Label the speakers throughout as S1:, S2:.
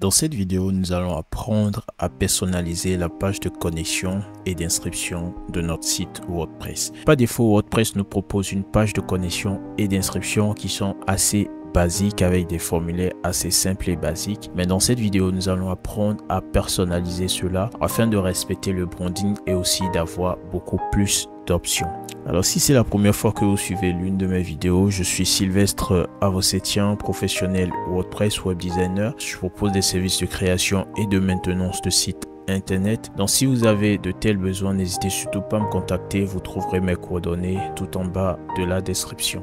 S1: Dans cette vidéo, nous allons apprendre à personnaliser la page de connexion et d'inscription de notre site WordPress. Par défaut, WordPress nous propose une page de connexion et d'inscription qui sont assez basiques avec des formulaires assez simples et basiques. Mais dans cette vidéo, nous allons apprendre à personnaliser cela afin de respecter le branding et aussi d'avoir beaucoup plus d'options. Alors si c'est la première fois que vous suivez l'une de mes vidéos, je suis Sylvestre Avosétian, professionnel WordPress web designer. Je propose des services de création et de maintenance de sites internet. Donc si vous avez de tels besoins, n'hésitez surtout pas à me contacter. Vous trouverez mes coordonnées tout en bas de la description.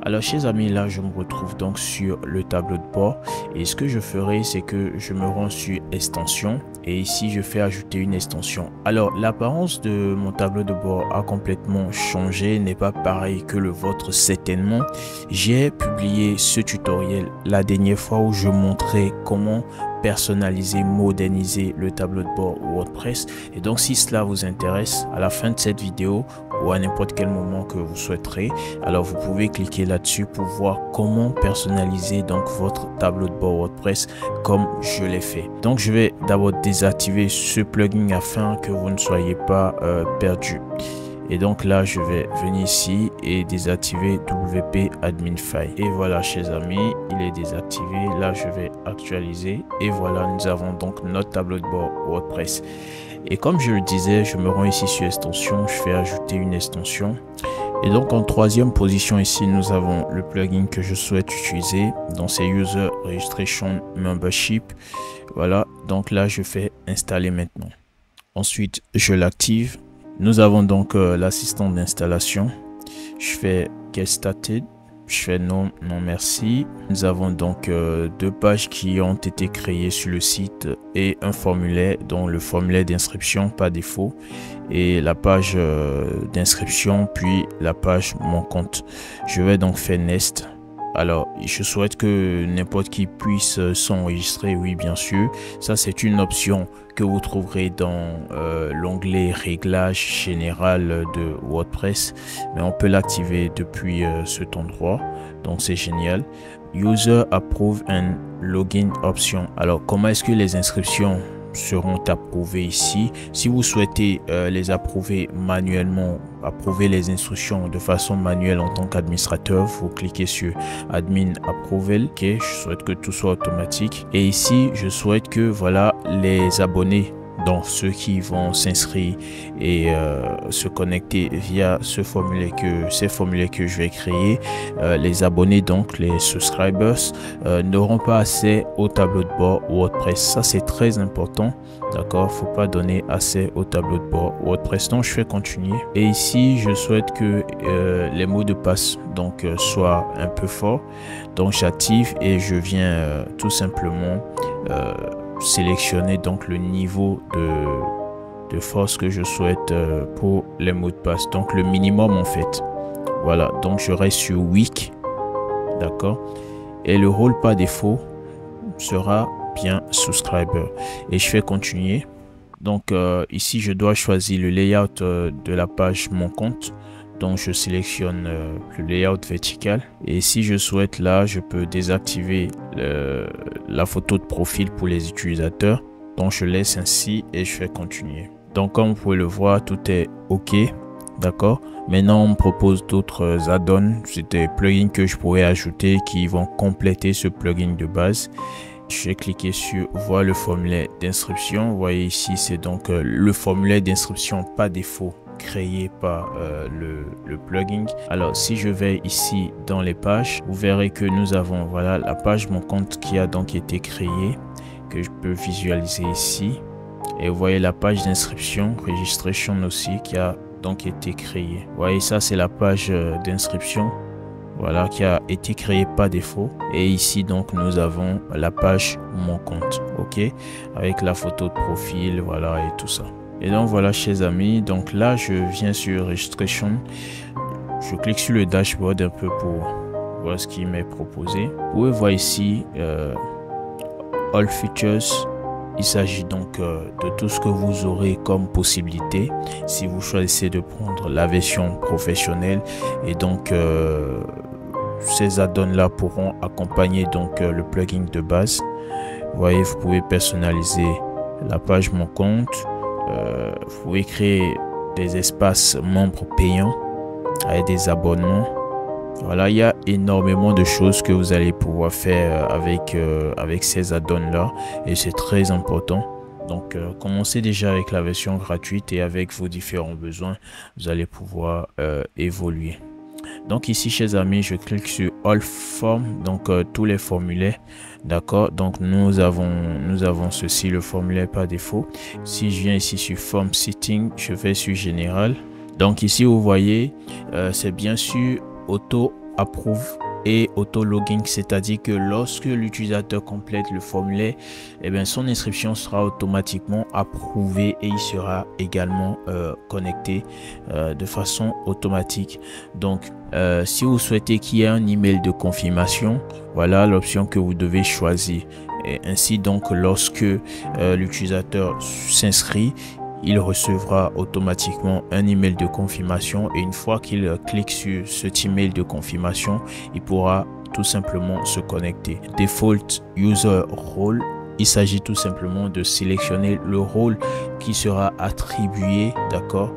S1: Alors chers amis, là je me retrouve donc sur le tableau de bord et ce que je ferai, c'est que je me rends sur extension et ici je fais ajouter une extension. Alors l'apparence de mon tableau de bord a complètement changé, n'est pas pareil que le vôtre certainement. J'ai publié ce tutoriel la dernière fois où je montrais comment personnaliser, moderniser le tableau de bord WordPress. Et donc si cela vous intéresse, à la fin de cette vidéo ou à n'importe quel moment que vous souhaiterez, alors vous pouvez cliquer là-dessus pour voir comment personnaliser donc votre tableau de bord WordPress comme je l'ai fait. Donc je vais d'abord désactiver ce plugin afin que vous ne soyez pas perdu. Et donc là, je vais venir ici et désactiver WP Admin File. Et voilà, chers amis, il est désactivé. Là, je vais actualiser. Et voilà, nous avons donc notre tableau de bord WordPress. Et comme je le disais, je me rends ici sur extension. Je fais ajouter une extension. Et donc, en troisième position ici, nous avons le plugin que je souhaite utiliser. Donc, c'est User Registration Membership. Voilà, donc là, je fais installer maintenant. Ensuite, je l'active. Nous avons donc l'assistant d'installation. Je fais Get Started. Je fais non, non merci. Nous avons donc deux pages qui ont été créées sur le site et un formulaire, dont le formulaire d'inscription par défaut et la page d'inscription puis la page mon compte. Je vais donc faire Next. Alors, je souhaite que n'importe qui puisse s'enregistrer, oui bien sûr. Ça, c'est une option que vous trouverez dans l'onglet Réglages général de WordPress. Mais on peut l'activer depuis cet endroit. Donc, c'est génial. User Approve and Login Option. Alors, comment est-ce que les inscriptions seront approuvées ici? Si vous souhaitez les approuver manuellement, approuver les instructions de façon manuelle en tant qu'administrateur, vous cliquez sur Admin Approval. Ok, je souhaite que tout soit automatique. Et ici, je souhaite que voilà les abonnés, donc ceux qui vont s'inscrire et se connecter via ces formulaires que je vais créer, les abonnés, donc les subscribers, n'auront pas accès au tableau de bord WordPress. Ça, c'est très important. D'accord, faut pas donner accès au tableau de bord WordPress. Donc je fais continuer et ici je souhaite que les mots de passe donc soient un peu forts. Donc j'active et je viens tout simplement sélectionner donc le niveau de force que je souhaite pour les mots de passe, donc le minimum en fait. Voilà, donc je reste sur Week, d'accord, et le rôle par défaut sera bien subscriber et je fais continuer. Donc ici je dois choisir le layout de la page mon compte. Donc je sélectionne le layout vertical et si je souhaite, là je peux désactiver la photo de profil pour les utilisateurs. Donc je laisse ainsi et je fais continuer. Donc comme vous pouvez le voir, tout est ok, d'accord. Maintenant on me propose d'autres add-ons, c'est des plugins que je pourrais ajouter qui vont compléter ce plugin de base. Je vais cliquer sur voir le formulaire d'inscription. Vous voyez ici, c'est donc le formulaire d'inscription par défaut créé par le plugin. Alors si je vais ici dans les pages, vous verrez que nous avons voilà la page mon compte qui a donc été créée, que je peux visualiser ici, et vous voyez la page d'inscription registration aussi qui a donc été créée. Vous voyez, ça c'est la page d'inscription, voilà, qui a été créée par défaut. Et ici donc nous avons la page mon compte, ok, avec la photo de profil, voilà, et tout ça. Et donc voilà, chers amis, donc là je viens sur registration, je clique sur le dashboard un peu pour voir ce qui m'est proposé. Vous pouvez voir ici all features. Il s'agit donc de tout ce que vous aurez comme possibilité si vous choisissez de prendre la version professionnelle. Et donc ces add-ons là pourront accompagner donc le plugin de base. Vous voyez, vous pouvez personnaliser la page Mon compte. Vous pouvez créer des espaces membres payants avec des abonnements. Voilà, il y a énormément de choses que vous allez pouvoir faire avec ces add-ons là, et c'est très important. Donc commencez déjà avec la version gratuite, et avec vos différents besoins vous allez pouvoir évoluer. Donc ici, chers amis, je clique sur All Forms, donc tous les formulaires. D'accord, donc nous avons ceci, le formulaire par défaut. Si je viens ici sur Form Setting, je vais sur Général. Donc ici, vous voyez, c'est bien sûr Auto Approve et Auto Logging, c'est-à-dire que lorsque l'utilisateur complète le formulaire, eh bien, son inscription sera automatiquement approuvée et il sera également connecté de façon automatique. Donc si vous souhaitez qu'il y ait un email de confirmation, voilà l'option que vous devez choisir. Et ainsi donc, lorsque l'utilisateur s'inscrit, il recevra automatiquement un email de confirmation, et une fois qu'il clique sur cet email de confirmation, il pourra tout simplement se connecter. Default User Role, il s'agit tout simplement de sélectionner le rôle qui sera attribué, d'accord,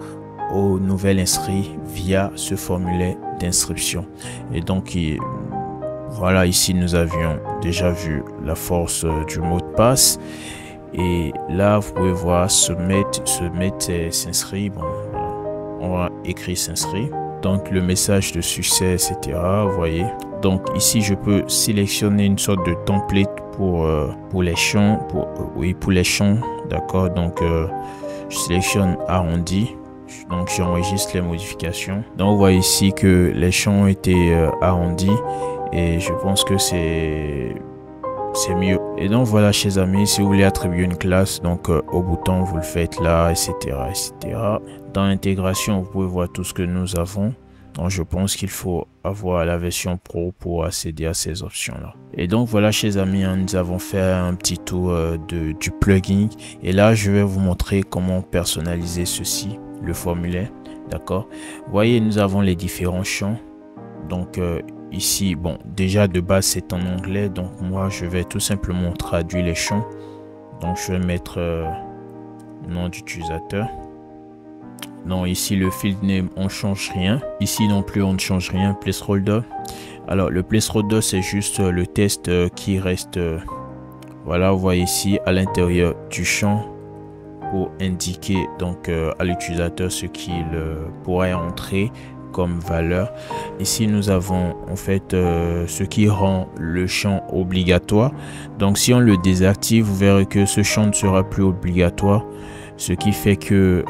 S1: au nouvel inscrit via ce formulaire d'inscription. Et donc voilà, ici nous avions déjà vu la force du mot de passe. Et là, vous pouvez voir se mettre s'inscrit. Bon, on va écrire s'inscrit. Donc le message de succès, etc. Vous voyez. Donc ici, je peux sélectionner une sorte de template pour les champs, pour les champs. D'accord. Donc je sélectionne arrondi. Donc j'enregistre les modifications. Donc vous voyez ici que les champs ont été arrondis, et je pense que c'est mieux. Et donc voilà, chers amis, si vous voulez attribuer une classe, donc au bouton vous le faites là, etc., etc. Dans l'intégration, vous pouvez voir tout ce que nous avons. Donc je pense qu'il faut avoir la version pro pour accéder à ces options là. Et donc voilà, chers amis, nous avons fait un petit tour du plugin, et là je vais vous montrer comment personnaliser ceci, le formulaire. D'accord, vous voyez, nous avons les différents champs. Donc ici, bon, déjà de base c'est en anglais, donc moi je vais tout simplement traduire les champs. Donc je vais mettre nom d'utilisateur. Non, ici le field name on change rien, ici non plus on ne change rien. Placeholder, alors le placeholder c'est juste le test qui reste, voilà, vous voyez ici à l'intérieur du champ, pour indiquer donc à l'utilisateur ce qu'il pourrait entrer comme valeur. Ici nous avons en fait ce qui rend le champ obligatoire. Donc si on le désactive, vous verrez que ce champ ne sera plus obligatoire, ce qui fait que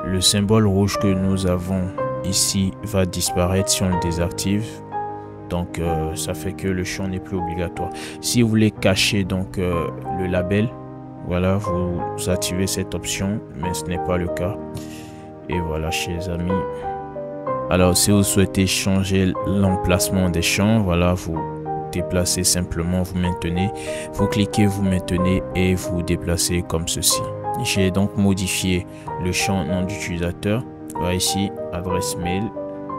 S1: le symbole rouge que nous avons ici va disparaître si on le désactive. Donc ça fait que le champ n'est plus obligatoire. Si vous voulez cacher donc le label, voilà, vous activez cette option, mais ce n'est pas le cas. Et voilà, chers amis. Alors si vous souhaitez changer l'emplacement des champs, voilà, vous déplacez simplement, vous maintenez, vous cliquez, vous maintenez et vous déplacez comme ceci. J'ai donc modifié le champ nom d'utilisateur. Voilà, ici adresse mail,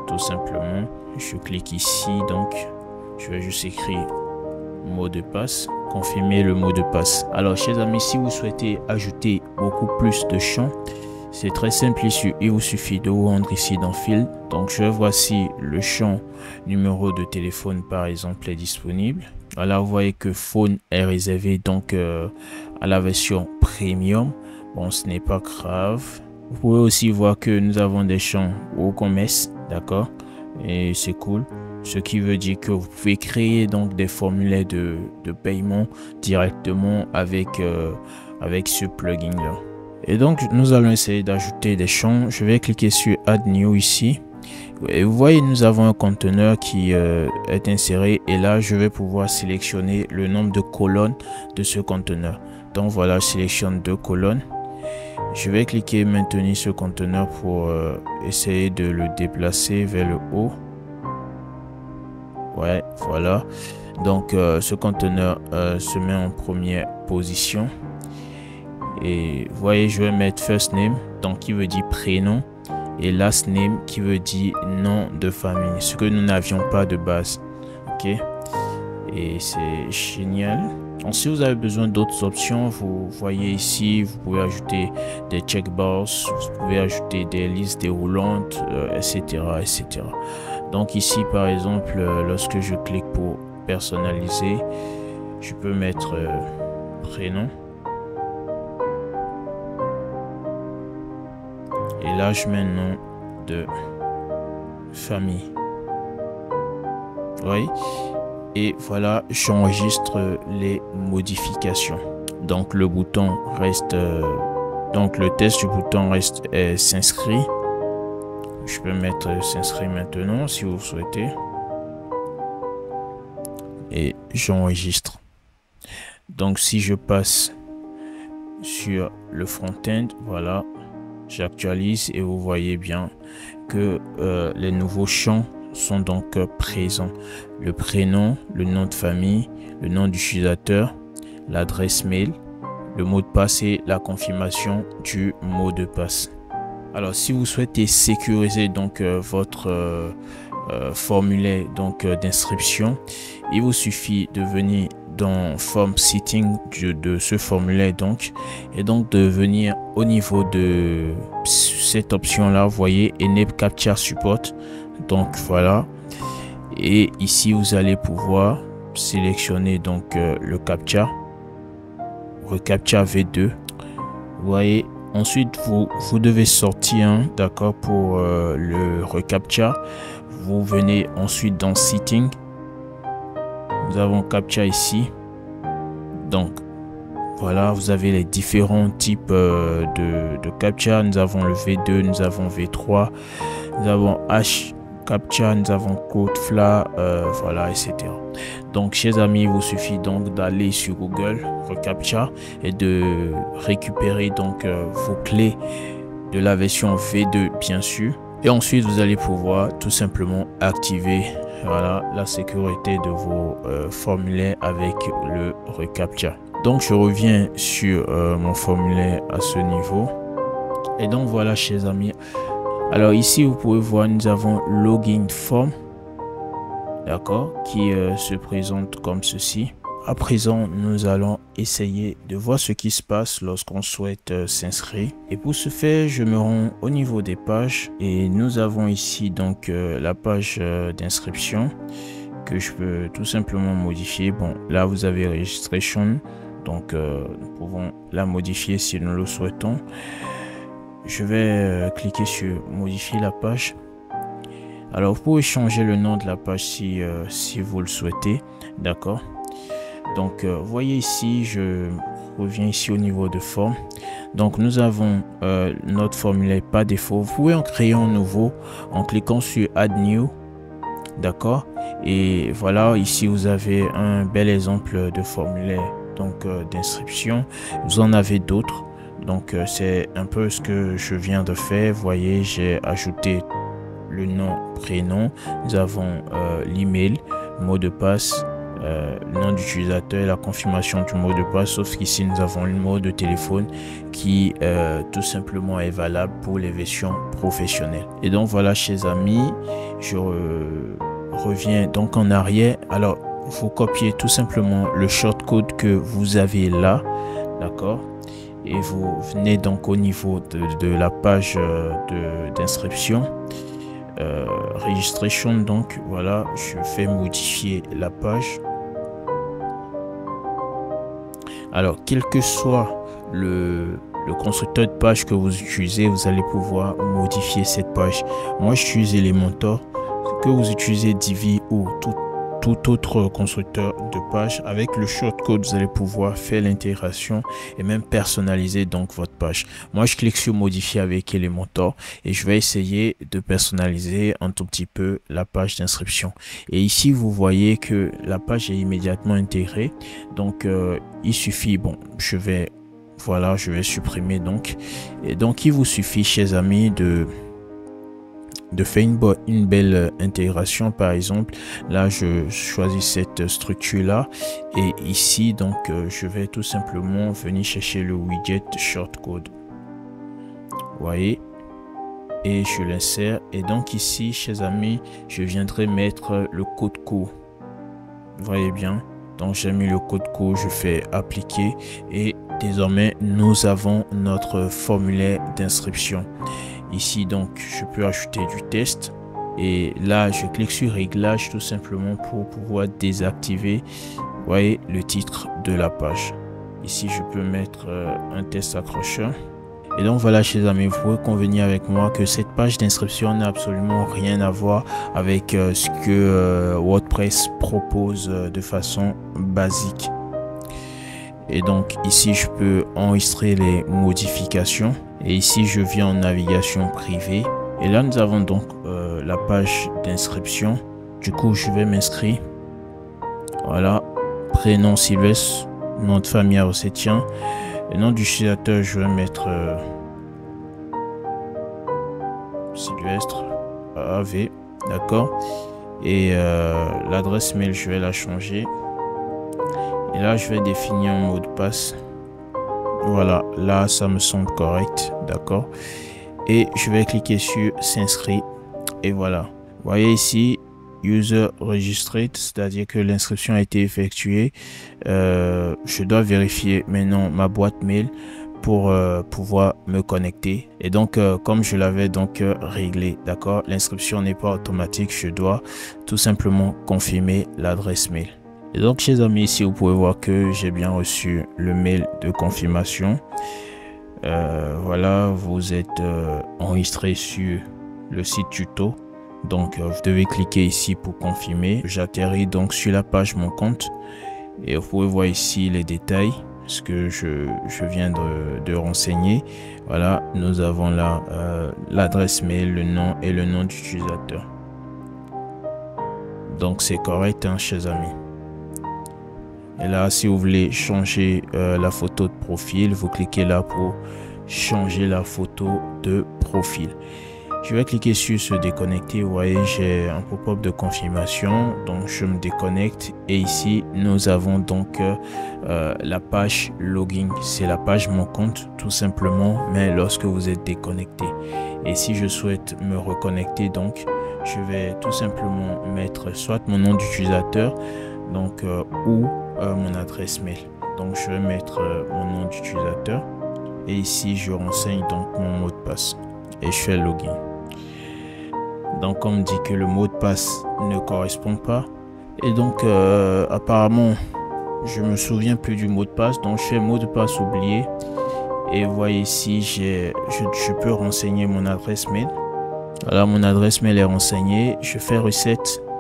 S1: tout simplement. Je clique ici, donc je vais juste écrire mot de passe, confirmer le mot de passe. Alors chers amis, si vous souhaitez ajouter beaucoup plus de champs, c'est très simple. Il vous suffit de vous rendre ici dans Field. Donc je vois si le champ numéro de téléphone par exemple est disponible. Voilà, vous voyez que phone est réservé donc à la version premium. Bon, ce n'est pas grave. Vous pouvez aussi voir que nous avons des champs au commerce, d'accord, et c'est cool. Ce qui veut dire que vous pouvez créer donc des formulaires de paiement directement avec ce plugin là. Et donc nous allons essayer d'ajouter des champs. Je vais cliquer sur Add New ici. Et vous voyez, nous avons un conteneur qui est inséré, et là je vais pouvoir sélectionner le nombre de colonnes de ce conteneur. Donc voilà, je sélectionne 2 colonnes. Je vais cliquer maintenir ce conteneur pour essayer de le déplacer vers le haut. Ouais, voilà. Donc ce conteneur se met en première position. Et vous voyez, je vais mettre first name, donc qui veut dire prénom, et last name qui veut dire nom de famille, ce que nous n'avions pas de base. Ok, et c'est génial. Donc, si vous avez besoin d'autres options, vous voyez ici, vous pouvez ajouter des checkbars, vous pouvez ajouter des listes déroulantes, etc., etc. Donc ici, par exemple, lorsque je clique pour personnaliser, je peux mettre prénom. Et là, je mets un nom de famille. Oui. Et voilà, j'enregistre les modifications. Donc le bouton reste, donc le test du bouton reste s'inscrit. Je peux mettre s'inscrit maintenant si vous souhaitez. Et j'enregistre. Donc si je passe sur le front-end, voilà, j'actualise et vous voyez bien que les nouveaux champs sont donc présents. Le prénom, le nom de famille, le nom d'utilisateur, l'adresse mail, le mot de passe et la confirmation du mot de passe. Alors si vous souhaitez sécuriser donc votre formulaire donc d'inscription, il vous suffit de venir dans Form Setting de ce formulaire donc, et donc de venir au niveau de cette option là, vous voyez Enable Captcha Support. Donc voilà, et ici vous allez pouvoir sélectionner donc le captcha, reCAPTCHA V2. Vous voyez, ensuite vous devez sortir d'accord pour le reCAPTCHA. Vous venez ensuite dans Setting, nous avons CAPTCHA ici. Donc voilà, vous avez les différents types de CAPTCHA. Nous avons le V2, nous avons V3, nous avons H CAPTCHA, nous avons code FLA, voilà, etc. Donc chers amis, il vous suffit donc d'aller sur Google reCAPTCHA et de récupérer donc vos clés de la version V2 bien sûr, et ensuite vous allez pouvoir tout simplement activer, voilà, la sécurité de vos formulaires avec le reCAPTCHA. Donc je reviens sur mon formulaire à ce niveau, et donc voilà chers amis. Alors ici vous pouvez voir, nous avons login form, d'accord, qui se présente comme ceci. À présent, nous allons essayer de voir ce qui se passe lorsqu'on souhaite s'inscrire. Et pour ce faire, je me rends au niveau des pages et nous avons ici donc la page d'inscription que je peux tout simplement modifier. Bon, là vous avez registration, donc nous pouvons la modifier si nous le souhaitons. Je vais cliquer sur modifier la page. Alors vous pouvez changer le nom de la page si vous le souhaitez, d'accord. Donc voyez ici, je reviens ici au niveau de forme. Donc nous avons notre formulaire par défaut. Vous pouvez en créer un nouveau en cliquant sur add new, d'accord. Et voilà, ici vous avez un bel exemple de formulaire donc d'inscription. Vous en avez d'autres. Donc c'est un peu ce que je viens de faire. Vous voyez, j'ai ajouté le nom, prénom, nous avons l'email, mot de passe, le nom d'utilisateur, la confirmation du mot de passe, sauf qu'ici nous avons le numéro de téléphone qui tout simplement est valable pour les versions professionnelles. Et donc voilà chers amis, je reviens donc en arrière. Alors vous copiez tout simplement le shortcode que vous avez là, d'accord. Et vous venez donc au niveau de la page d'inscription, registration. Donc voilà, je fais modifier la page. Alors quel que soit le constructeur de page que vous utilisez, vous allez pouvoir modifier cette page. Moi j'utilise Elementor, que vous utilisez Divi ou tout autre constructeur de page. Avec le shortcode, vous allez pouvoir faire l'intégration et même personnaliser donc votre page. Moi je clique sur modifier avec Elementor et je vais essayer de personnaliser un tout petit peu la page d'inscription. Et ici vous voyez que la page est immédiatement intégrée. Donc il suffit, bon, je vais supprimer donc. Et donc il vous suffit chers amis de faire une belle intégration. Par exemple là je choisis cette structure là et ici donc je vais tout simplement venir chercher le widget shortcode, vous voyez, et je l'insère. Et donc ici chers amis, je viendrai mettre le code court, vous voyez bien, Donc j'ai mis le code court, je fais appliquer et désormais nous avons notre formulaire d'inscription. Ici donc je peux ajouter du test et là je clique sur réglage tout simplement pour pouvoir désactiver, vous voyez, le titre de la page. Ici je peux mettre un test accrocheur. Et donc voilà, chers amis, vous pouvez convenir avec moi que cette page d'inscription n'a absolument rien à voir avec ce que WordPress propose de façon basique. Et donc ici je peux enregistrer les modifications et ici je viens en navigation privée et là nous avons donc la page d'inscription. Du coup je vais m'inscrire. Voilà, prénom Sylvestre, nom de famille Arocétien. Le nom du utilisateur, je vais mettre Sylvestre AV, d'accord. Et l'adresse mail, je vais la changer. Et là, je vais définir un mot de passe. Voilà, là, ça me semble correct, d'accord. Et je vais cliquer sur s'inscrire. Et voilà, vous voyez ici, user registered, c'est-à-dire que l'inscription a été effectuée. Je dois vérifier maintenant ma boîte mail pour pouvoir me connecter. Et donc comme je l'avais donc réglé, d'accord, l'inscription n'est pas automatique, je dois tout simplement confirmer l'adresse mail. Et donc chers amis, ici vous pouvez voir que j'ai bien reçu le mail de confirmation. Voilà, vous êtes enregistré sur le site tuto. Donc vous devez cliquer ici pour confirmer. J'atterris donc sur la page mon compte et vous pouvez voir ici les détails, ce que je viens de renseigner. Voilà, nous avons là l'adresse mail, le nom et le nom d'utilisateur. Donc c'est correct, hein, chers amis. Et là, si vous voulez changer la photo de profil, vous cliquez là pour changer la photo de profil. Je vais cliquer sur se déconnecter. Vous voyez, j'ai un pop-up de confirmation, donc je me déconnecte et ici nous avons donc la page login. C'est la page mon compte tout simplement, mais lorsque vous êtes déconnecté. Et si je souhaite me reconnecter, donc je vais tout simplement mettre soit mon nom d'utilisateur donc ou mon adresse mail. Donc je vais mettre mon nom d'utilisateur et ici je renseigne donc mon mot de passe et je fais login. Donc on me dit que le mot de passe ne correspond pas et donc apparemment je me souviens plus du mot de passe, donc je fais mot de passe oublié et vous voyez ici je peux renseigner mon adresse mail. Voilà, mon adresse mail est renseignée, je fais reset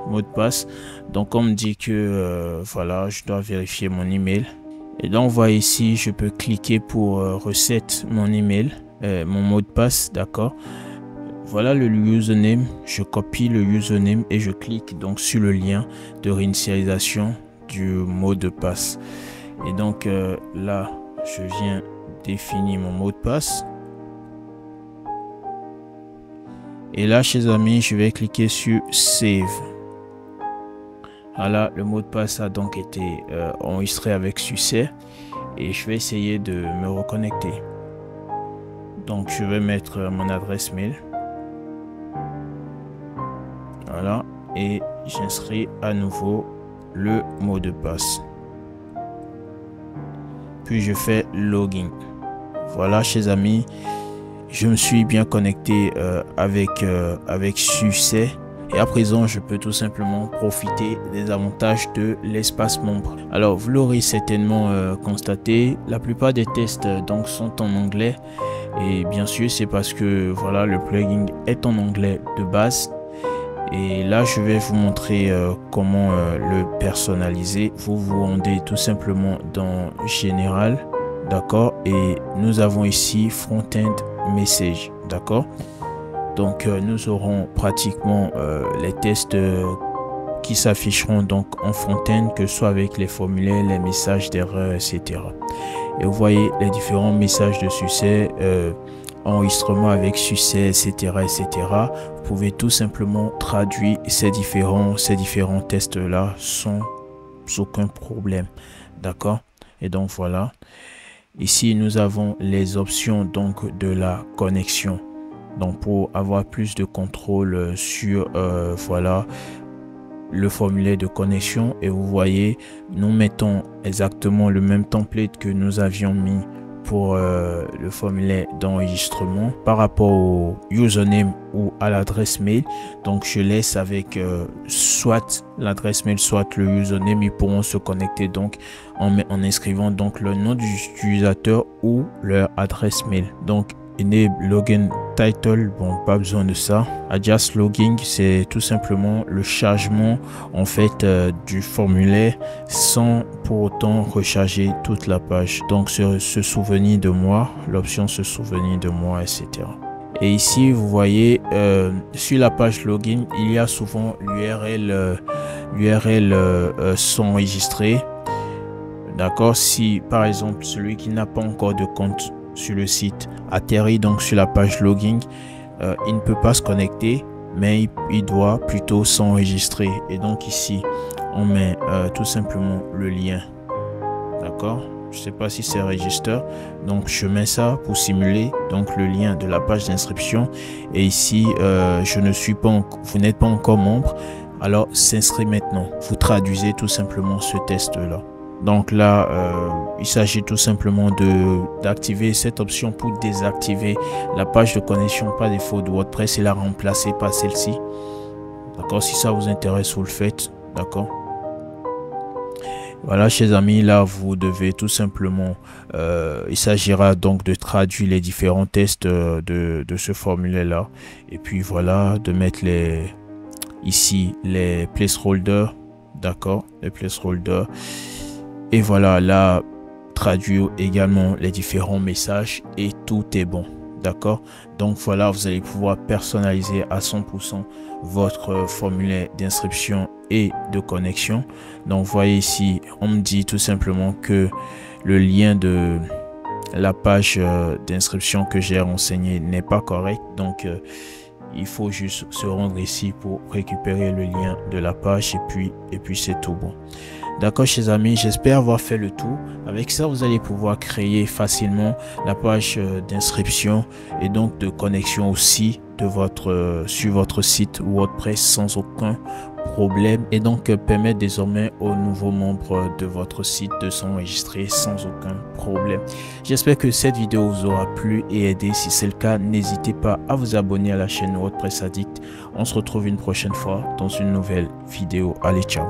S1: mot de passe, donc on me dit que voilà, je dois vérifier mon email et donc vous voyez ici je peux cliquer pour reset mon email, mon mot de passe, d'accord. Voilà le username, je copie le username et je clique donc sur le lien de réinitialisation du mot de passe. Et donc là, je viens définir mon mot de passe. Et là, chers amis, je vais cliquer sur Save. Voilà, le mot de passe a donc été enregistré avec succès et je vais essayer de me reconnecter. Donc, je vais mettre mon adresse mail. Voilà, et j'inscris à nouveau le mot de passe. Puis je fais login. Voilà, chers amis, je me suis bien connecté avec succès. Et à présent, je peux tout simplement profiter des avantages de l'espace membre. Alors, vous l'aurez certainement constaté, la plupart des tests donc sont en anglais. Et bien sûr, c'est parce que voilà, le plugin est en anglais de base. Et là, je vais vous montrer comment le personnaliser. Vous vous rendez tout simplement dans Général, d'accord. Et nous avons ici Front-end Message, d'accord. Donc, nous aurons pratiquement les tests qui s'afficheront donc en front-end, que ce soit avec les formulaires, les messages d'erreur, etc. Et vous voyez les différents messages de succès, enregistrement avec succès, etc., etc. Vous pouvez tout simplement traduire ces différents tests là sans aucun problème, d'accord. Et donc voilà, ici nous avons les options donc de la connexion, donc pour avoir plus de contrôle sur voilà le formulaire de connexion et vous voyez, nous mettons exactement le même template que nous avions mis pour le formulaire d'enregistrement par rapport au username ou à l'adresse mail. Donc je laisse avec soit l'adresse mail soit le username. Ils pourront se connecter donc en inscrivant donc le nom du utilisateur ou leur adresse mail. Donc enable login title, bon, pas besoin de ça. Adjust logging, c'est tout simplement le chargement en fait du formulaire sans pour autant recharger toute la page. Donc se souvenir de moi, l'option se souvenir de moi, etc. Et ici vous voyez sur la page login, il y a souvent l'URL sont enregistrés. D'accord, si par exemple celui qui n'a pas encore de compte sur le site atterrit donc sur la page login, il ne peut pas se connecter, mais il doit plutôt s'enregistrer. Et donc ici on met tout simplement le lien. D'accord, je sais pas si c'est register, donc je mets ça pour simuler donc le lien de la page d'inscription. Et ici je ne suis pas vous n'êtes pas encore membre, alors s'inscrire maintenant. Vous traduisez tout simplement ce test là. Donc là, il s'agit tout simplement d'activer cette option pour désactiver la page de connexion par défaut de WordPress et la remplacer par celle-ci. D'accord, si ça vous intéresse, vous le faites. D'accord. Voilà, chers amis, là, vous devez tout simplement, il s'agira donc de traduire les différents tests de ce formulaire-là. Et puis voilà, de mettre ici les placeholders. D'accord, les placeholders. Et voilà, là, traduire également les différents messages et tout est bon. D'accord. Donc voilà, vous allez pouvoir personnaliser à 100% votre formulaire d'inscription et de connexion. Donc vous voyez ici, on me dit tout simplement que le lien de la page d'inscription que j'ai renseigné n'est pas correct. Donc il faut juste se rendre ici pour récupérer le lien de la page et puis c'est tout bon. D'accord, chers amis, j'espère avoir fait le tour. Avec ça, vous allez pouvoir créer facilement la page d'inscription et donc de connexion aussi de sur votre site WordPress sans aucun problème, et donc permettre désormais aux nouveaux membres de votre site de s'enregistrer sans aucun problème. J'espère que cette vidéo vous aura plu et aidé. Si c'est le cas, n'hésitez pas à vous abonner à la chaîne WordPress Addict. On se retrouve une prochaine fois dans une nouvelle vidéo. Allez, ciao.